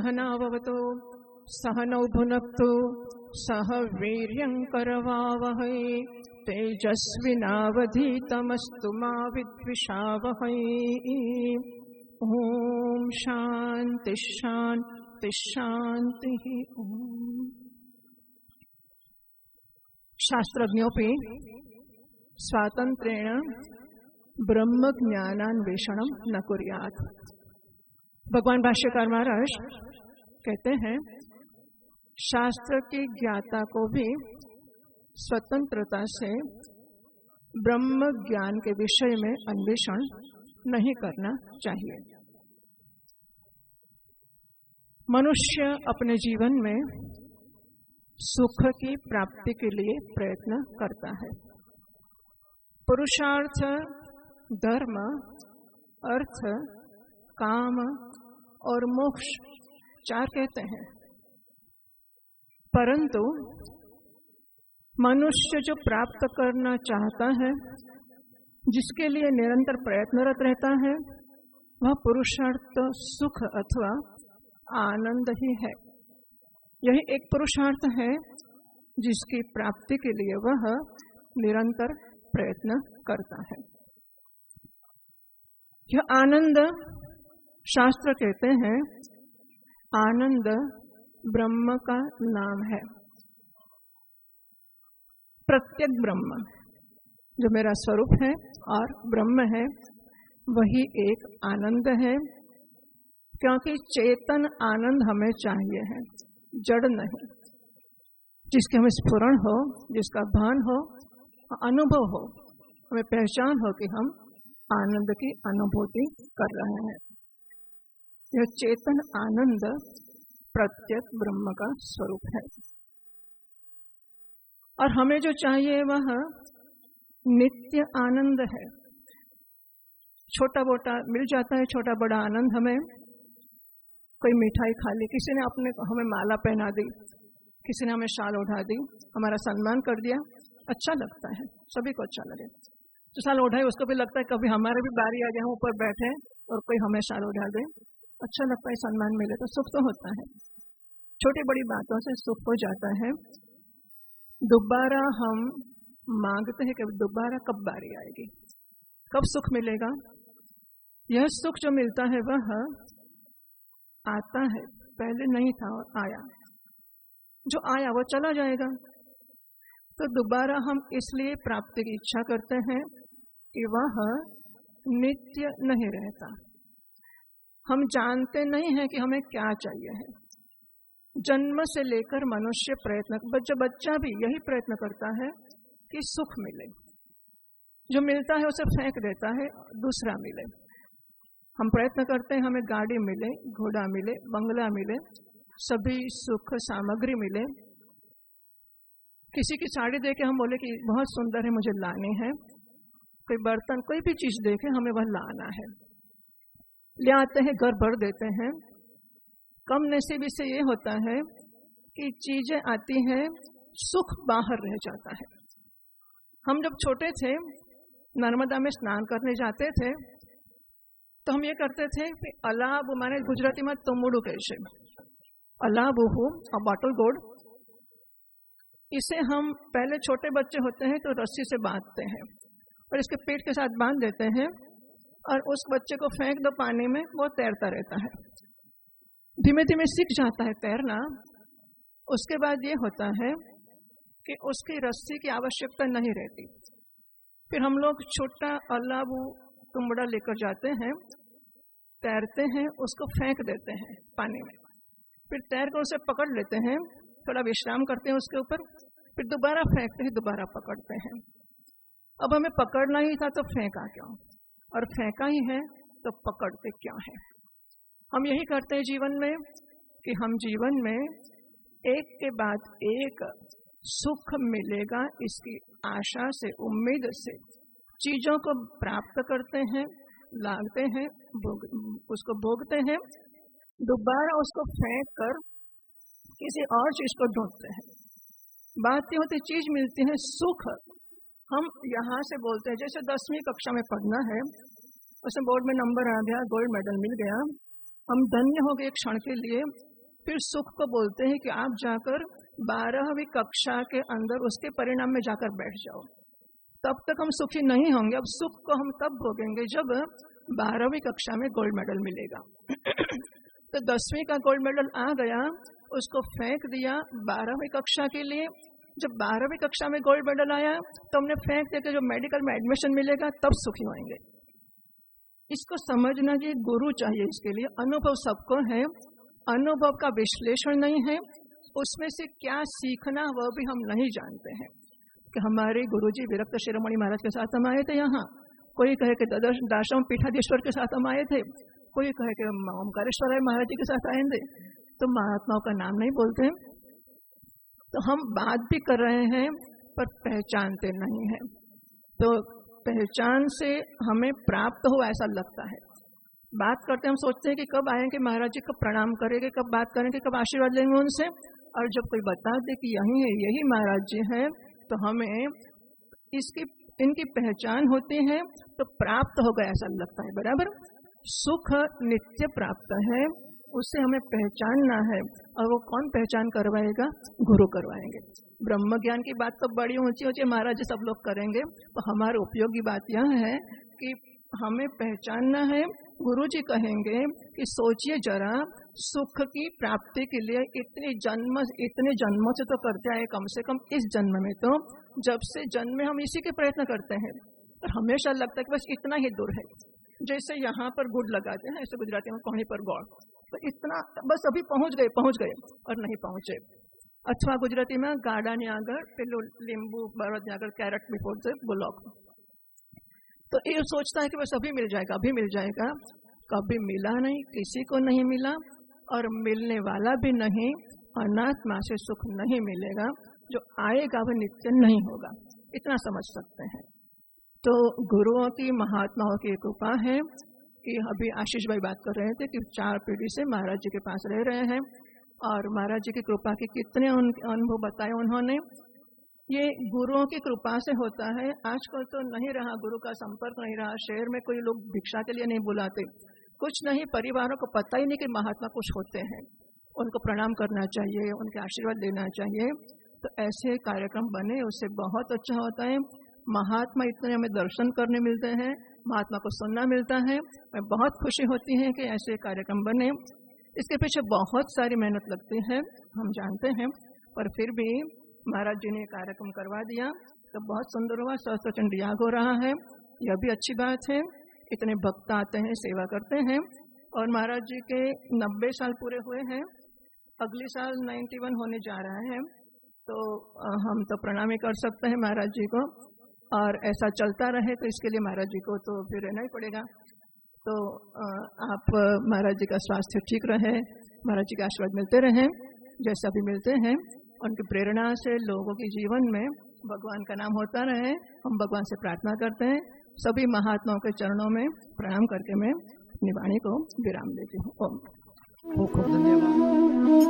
सहनाववतु सहनौ भुनक्तु सह वीर्यं करवावहै तेजस्विनावधीतमस्तु मा विद्विषावहै। ओम शांति शांति शांति। शास्त्रज्ञोपि स्वातंत्र्येण ब्रह्म ज्ञानान्वेषणम न कुर्यात्। भगवान भाष्यकार महाराज कहते हैं, शास्त्र की ज्ञाता को भी स्वतंत्रता से ब्रह्म ज्ञान के विषय में अन्वेषण नहीं करना चाहिए। मनुष्य अपने जीवन में सुख की प्राप्ति के लिए प्रयत्न करता है। पुरुषार्थ, धर्म, अर्थ, काम और मोक्ष 4 कहते हैं, परंतु मनुष्य जो प्राप्त करना चाहता है, जिसके लिए निरंतर प्रयत्नरत रहता है, वह पुरुषार्थ सुख अथवा आनंद ही है। यही एक पुरुषार्थ है जिसकी प्राप्ति के लिए वह निरंतर प्रयत्न करता है। यह आनंद, शास्त्र कहते हैं, आनंद ब्रह्म का नाम है। प्रत्येक ब्रह्म जो मेरा स्वरूप है और ब्रह्म है, वही एक आनंद है। क्योंकि चेतन आनंद हमें चाहिए है, जड़ नहीं, जिसके हमें स्फुरण हो, जिसका भान हो, अनुभव हो, हमें पहचान हो कि हम आनंद की अनुभूति कर रहे हैं। यह चेतन आनंद प्रत्येक ब्रह्म का स्वरूप है। और हमें जो चाहिए वह नित्य आनंद है। छोटा मोटा मिल जाता है, छोटा बड़ा आनंद हमें। कोई मिठाई खा ली, किसी ने हमें माला पहना दी, किसी ने हमें शाल ओढ़ा दी, हमारा सम्मान कर दिया, अच्छा लगता है, सभी को अच्छा लगे। जो शाल ओढ़ाए उसको भी लगता है कभी हमारे भी बारी आ जाए, हम ऊपर बैठे और कोई हमें शाल ओढ़ा दे, अच्छा लगता है, सम्मान मिले तो सुख तो होता है। छोटी बड़ी बातों से सुख हो जाता है। दोबारा हम मांगते हैं कि दोबारा कब बारी आएगी, कब सुख मिलेगा। यह सुख जो मिलता है वह आता है, पहले नहीं था और आया। जो आया वो चला जाएगा। तो दोबारा हम इसलिए प्राप्ति की इच्छा करते हैं कि वह नित्य नहीं रहता। हम जानते नहीं हैं कि हमें क्या चाहिए है। जन्म से लेकर मनुष्य प्रयत्न, बच्चा भी यही प्रयत्न करता है कि सुख मिले। जो मिलता है उसे फेंक देता है, दूसरा मिले। हम प्रयत्न करते हैं हमें गाड़ी मिले, घोड़ा मिले, बंगला मिले, सभी सुख सामग्री मिले। किसी की साड़ी देखे हम बोले कि बहुत सुंदर है, मुझे लानी है। कोई बर्तन, कोई भी चीज देखे हमें वह लाना है, ले आते हैं, घर भर देते हैं। कम नसीबी से ये होता है कि चीजें आती हैं, सुख बाहर रह जाता है। हम जब छोटे थे, नर्मदा में स्नान करने जाते थे, तो हम ये करते थे कि अलाब, माने गुजराती में तमुड़ू कैसे, अलाब और बॉटल गोड, इसे हम पहले छोटे बच्चे होते हैं तो रस्सी से बांधते हैं और इसके पेट के साथ बांध देते हैं और उस बच्चे को फेंक दो पानी में, वो तैरता रहता है। धीमे धीमे सीख जाता है तैरना। उसके बाद ये होता है कि उसकी रस्सी की आवश्यकता नहीं रहती। फिर हम लोग छोटा अलाबू तुमड़ा लेकर जाते हैं, तैरते हैं, उसको फेंक देते हैं पानी में, फिर तैर कर उसे पकड़ लेते हैं, थोड़ा विश्राम करते हैं उसके ऊपर, फिर दोबारा फेंकते हैं, दोबारा पकड़ते हैं। अब हमें पकड़ना ही था तो फेंका क्यों, और फेंका ही है तो पकड़ते क्यों है। हम यही करते हैं जीवन में कि हम जीवन में एक के बाद एक सुख मिलेगा, इसकी आशा से, उम्मीद से चीजों को प्राप्त करते हैं, लागते हैं, उसको भोगते हैं, दोबारा उसको फेंक कर किसी और चीज को ढूंढते हैं। बात ये होती, चीज मिलती है, सुख हम यहाँ से बोलते हैं। जैसे 10वीं कक्षा में पढ़ना है, उसमें बोर्ड में नंबर आ गया, गोल्ड मेडल मिल गया, हम धन्य हो गए एक क्षण के लिए, फिर सुख को बोलते हैं कि आप जाकर 12वीं कक्षा के अंदर उसके परिणाम में जाकर बैठ जाओ, तब तक हम सुखी नहीं होंगे। अब सुख को हम तब भोगेंगे जब 12वीं कक्षा में गोल्ड मेडल मिलेगा। तो 10वीं का गोल्ड मेडल आ गया, उसको फेंक दिया 12वीं कक्षा के लिए। जब 12वीं कक्षा में गोल्ड मेडल आया तो हमने फेंक दिया कि जो मेडिकल में एडमिशन मिलेगा तब सुखी होंगे। इसको समझना कि गुरु चाहिए इसके लिए। अनुभव सबको है, अनुभव का विश्लेषण नहीं है, उसमें से क्या सीखना वह भी हम नहीं जानते हैं। कि हमारे गुरुजी विरक्त शिरोमणि महाराज के साथ हम आए थे यहाँ, कोई कहे कि दार्शम पीठाधीश्वर के साथ हम आए थे, कोई कहे कि ओमकारेश्वर महाराज जी के साथ आए थे। तो महात्माओं का नाम नहीं बोलते, तो हम बात भी कर रहे हैं पर पहचानते नहीं हैं। तो पहचान से हमें प्राप्त हो ऐसा लगता है। बात करते हम सोचते हैं कि कब आएंगे महाराज जी, कब प्रणाम करेंगे, कब बात करेंगे, कब आशीर्वाद लेंगे उनसे। और जब कोई बता दे कि यही है, यही महाराज जी हैं, तो हमें इनकी पहचान होती है, तो प्राप्त हो गया ऐसा लगता है। बराबर, सुख नित्य प्राप्त है, उससे हमें पहचानना है। और वो कौन पहचान करवाएगा? गुरु करवाएंगे। ब्रह्म ज्ञान की बात तो बड़ी ऊंची ऊंची महाराज जी सब लोग करेंगे, तो हमारे उपयोगी बात यह है कि हमें पहचानना है। गुरु जी कहेंगे कि सोचिए जरा, सुख की प्राप्ति के लिए इतने जन्मों से तो करते आए, कम से कम इस जन्म में तो, जब से जन्म में हम इसी के प्रयत्न करते हैं, और हमेशा लगता है कि बस इतना ही दूर है। जैसे यहाँ पर गुड़ लगाते हैं, ऐसे गुजराती में कोहनी पर गौड़, तो इतना बस अभी पहुंच गए और नहीं पहुंचे। अथवा गुजराती में गाड़ा ने आगर पेलो लींबू बरद ने आगर कैरेट बिफोर द बुलॉक। तो ये सोचता है कि बस अभी मिल जाएगा। कभी मिला नहीं, किसी को नहीं मिला, और मिलने वाला भी नहीं। अनात्मा से सुख नहीं मिलेगा, जो आएगा वह नित्य नहीं होगा, इतना समझ सकते हैं। तो गुरुओं की, महात्माओं की कृपा है कि अभी आशीष भाई बात कर रहे थे कि 4 पीढ़ी से महाराज जी के पास रह रहे हैं, और महाराज जी की कृपा के कितने अनुभव बताए उन्होंने। ये गुरुओं की कृपा से होता है। आजकल तो नहीं रहा, गुरु का संपर्क नहीं रहा। शहर में कोई लोग भिक्षा के लिए नहीं बुलाते, कुछ नहीं, परिवारों को पता ही नहीं कि महात्मा कुछ होते हैं। उनको प्रणाम करना चाहिए, उनके आशीर्वाद लेना चाहिए। तो ऐसे कार्यक्रम बने, उससे बहुत अच्छा होता है। महात्मा इतने हमें दर्शन करने मिलते हैं, महात्मा को सुनना मिलता है। मैं बहुत खुशी होती है कि ऐसे कार्यक्रम बने। इसके पीछे बहुत सारी मेहनत लगती है, हम जानते हैं, पर फिर भी महाराज जी ने कार्यक्रम करवा दिया तो बहुत सुंदर हुआ। सहस्त्रचंडी याग हो रहा है, यह भी अच्छी बात है। इतने भक्त आते हैं, सेवा करते हैं, और महाराज जी के 90 साल पूरे हुए हैं। अगले साल 91 होने जा रहा है, तो हम तो प्रणाम ही कर सकते हैं महाराज जी को, और ऐसा चलता रहे तो इसके लिए महाराज जी को तो फिर रहना ही पड़ेगा। तो आप महाराज जी का स्वास्थ्य ठीक रहे, महाराज जी के आशीर्वाद मिलते रहें जैसा भी मिलते हैं। उनकी प्रेरणा से लोगों के जीवन में भगवान का नाम होता रहे, हम भगवान से प्रार्थना करते हैं। सभी महात्माओं के चरणों में प्रणाम करके मैं अपनी वाणी को विराम देती हूँ। ओम। खूब खूब धन्यवाद।